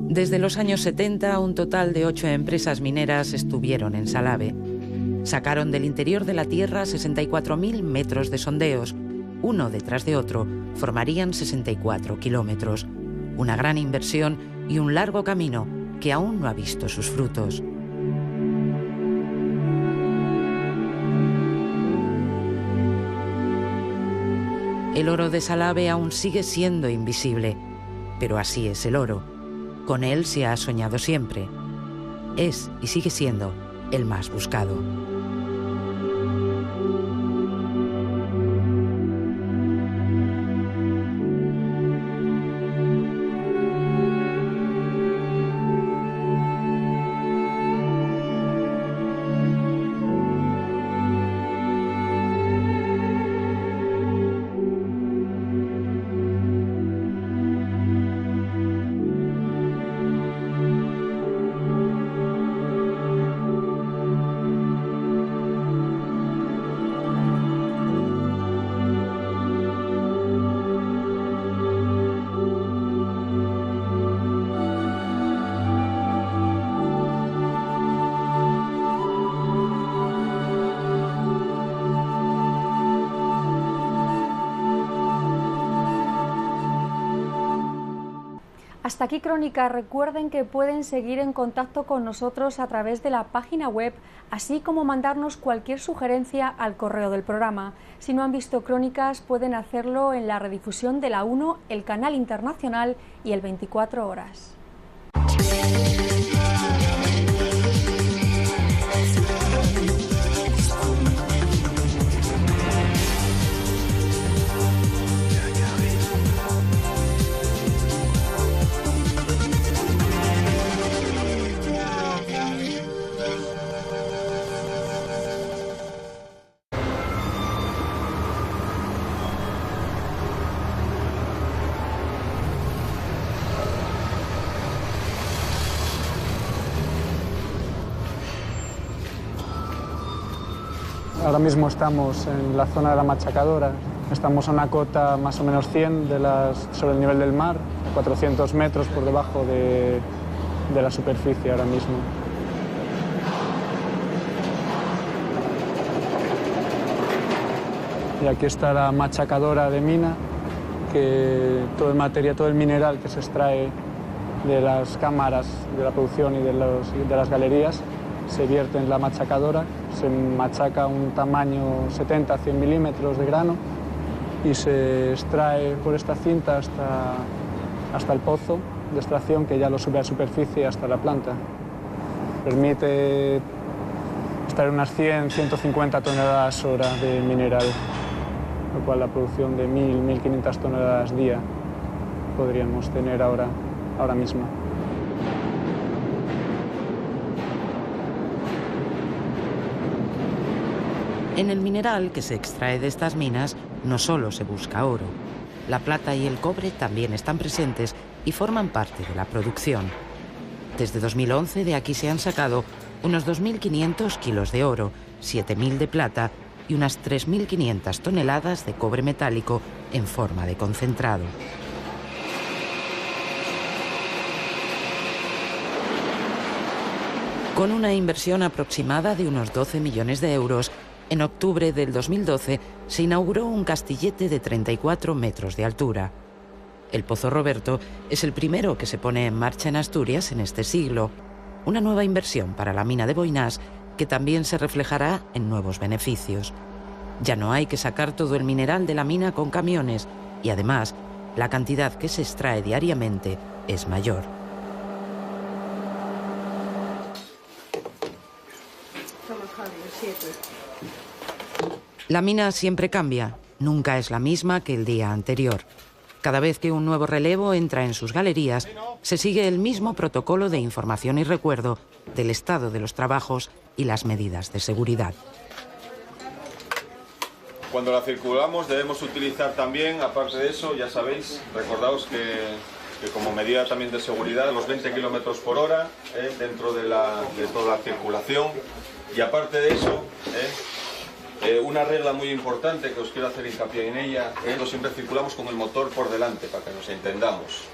S2: Desde los años 70, un total de 8 empresas mineras estuvieron en Salave. Sacaron del interior de la tierra 64.000 metros de sondeos. Uno detrás de otro formarían 64 kilómetros. Una gran inversión y un largo camino que aún no ha visto sus frutos. El oro de Salave aún sigue siendo invisible, pero así es el oro. Con él se ha soñado siempre. Es y sigue siendo el más buscado.
S14: Hasta aquí Crónica. Recuerden que pueden seguir en contacto con nosotros a través de la página web, así como mandarnos cualquier sugerencia al correo del programa. Si no han visto Crónicas, pueden hacerlo en la redifusión de la 1, el canal internacional y el 24 horas.
S15: Ahora mismo estamos en la zona de la Machacadora. Estamos a una cota más o menos 100 sobre el nivel del mar, a 400 metros por debajo de la superficie ahora mismo. Y aquí está la Machacadora de mina, que todo el mineral que se extrae de las cámaras de la producción y de las galerías se vierte en la machacadora, se machaca un tamaño 70-100 milímetros de grano y se extrae por esta cinta hasta el pozo de extracción, que ya lo sube a superficie hasta la planta. Permite extraer unas 100-150 toneladas hora de mineral, lo cual la producción de 1.000-1.500 toneladas día podríamos tener ahora mismo.
S2: En el mineral que se extrae de estas minas no solo se busca oro. La plata y el cobre también están presentes y forman parte de la producción. Desde 2011 de aquí se han sacado unos 2.500 kilos de oro, 7.000 de plata y unas 3.500 toneladas de cobre metálico en forma de concentrado. Con una inversión aproximada de unos 12 millones de euros, en octubre del 2012 se inauguró un castillete de 34 metros de altura. El Pozo Roberto es el primero que se pone en marcha en Asturias en este siglo. Una nueva inversión para la mina de Boinás que también se reflejará en nuevos beneficios. Ya no hay que sacar todo el mineral de la mina con camiones y además la cantidad que se extrae diariamente es mayor. La mina siempre cambia, nunca es la misma que el día anterior. Cada vez que un nuevo relevo entra en sus galerías, se sigue el mismo protocolo de información y recuerdo del estado de los trabajos y las medidas de seguridad.
S3: Cuando la circulamos debemos utilizar también, aparte de eso, ya sabéis, recordaos que como medida también de seguridad, los 20 kilómetros por hora dentro de toda la circulación. Y aparte de eso, una regla muy importante que os quiero hacer hincapié en ella, es siempre circulamos con el motor por delante, para que nos entendamos.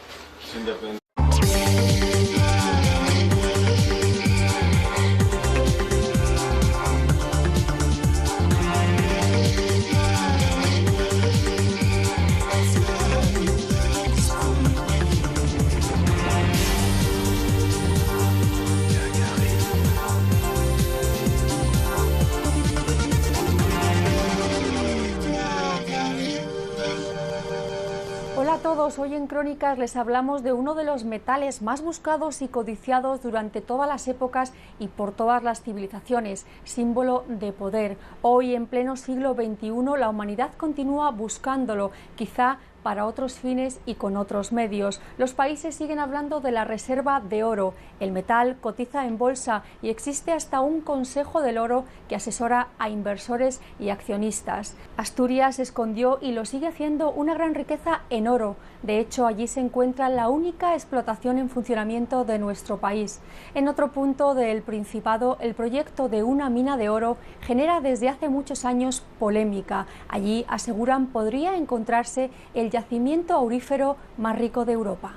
S14: Hola a todos, hoy en Crónicas les hablamos de uno de los metales más buscados y codiciados durante todas las épocas y por todas las civilizaciones, símbolo de poder. Hoy, en pleno siglo XXI, la humanidad continúa buscándolo, quizá para otros fines y con otros medios. Los países siguen hablando de la reserva de oro. El metal cotiza en bolsa y existe hasta un Consejo del Oro que asesora a inversores y accionistas. Asturias escondió y lo sigue haciendo una gran riqueza en oro. De hecho, allí se encuentra la única explotación en funcionamiento de nuestro país. En otro punto del Principado, el proyecto de una mina de oro genera desde hace muchos años polémica. Allí, aseguran, podría encontrarse el yacimiento aurífero más rico de Europa.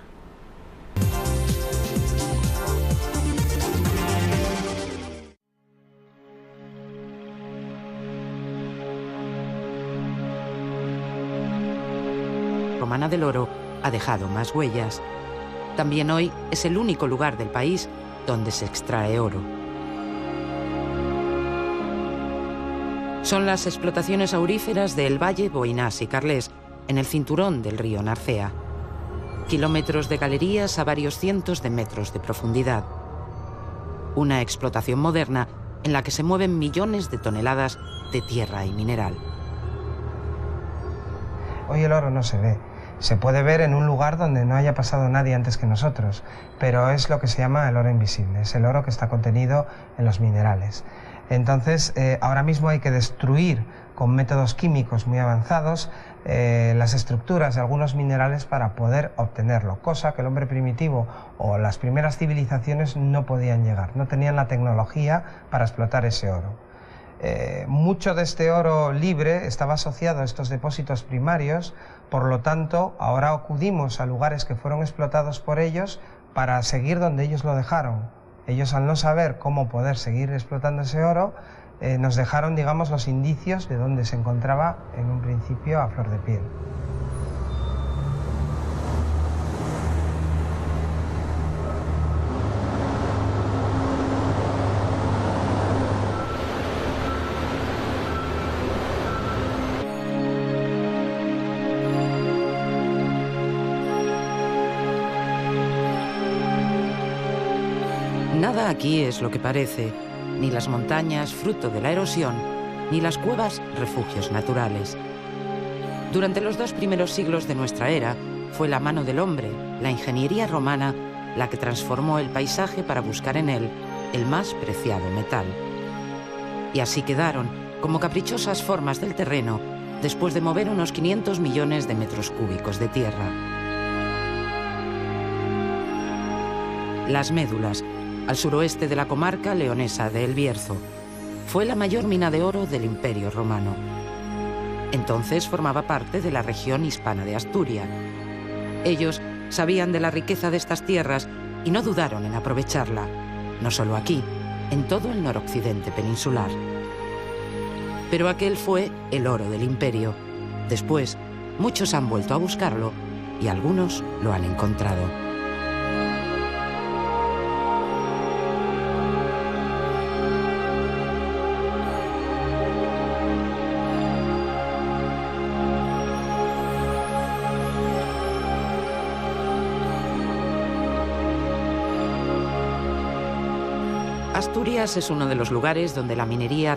S2: Romana del Oro ha dejado más huellas. También hoy es el único lugar del país donde se extrae oro. Son las explotaciones auríferas del Valle, Boinás y Carles, en el cinturón del río Narcea. Kilómetros de galerías a varios cientos de metros de profundidad. Una explotación moderna en la que se mueven millones de toneladas de tierra y mineral.
S16: Hoy el oro no se ve. Se puede ver en un lugar donde no haya pasado nadie antes que nosotros, pero es lo que se llama el oro invisible, es el oro que está contenido en los minerales. Entonces, ahora mismo hay que destruir con métodos químicos muy avanzados las estructuras de algunos minerales para poder obtenerlo, cosa que el hombre primitivo o las primeras civilizaciones no podían llegar, no tenían la tecnología para explotar ese oro. Mucho de este oro libre estaba asociado a estos depósitos primarios, por lo tanto, ahora acudimos a lugares que fueron explotados por ellos para seguir donde ellos lo dejaron. Ellos, al no saber cómo poder seguir explotando ese oro, nos dejaron, digamos, los indicios de dónde se encontraba en un principio a flor de piel.
S2: Nada aquí es lo que parece, ni las montañas fruto de la erosión, ni las cuevas refugios naturales. Durante los 2 primeros siglos de nuestra era, fue la mano del hombre, la ingeniería romana, la que transformó el paisaje para buscar en él el más preciado metal. Y así quedaron, como caprichosas formas del terreno, después de mover unos 500 millones de metros cúbicos de tierra. Las Médulas, al suroeste de la comarca leonesa de El Bierzo. Fue la mayor mina de oro del Imperio Romano. Entonces formaba parte de la región hispana de Asturias. Ellos sabían de la riqueza de estas tierras y no dudaron en aprovecharla, no solo aquí, en todo el noroccidente peninsular. Pero aquel fue el oro del imperio. Después, muchos han vuelto a buscarlo y algunos lo han encontrado. Asturias es uno de los lugares donde la minería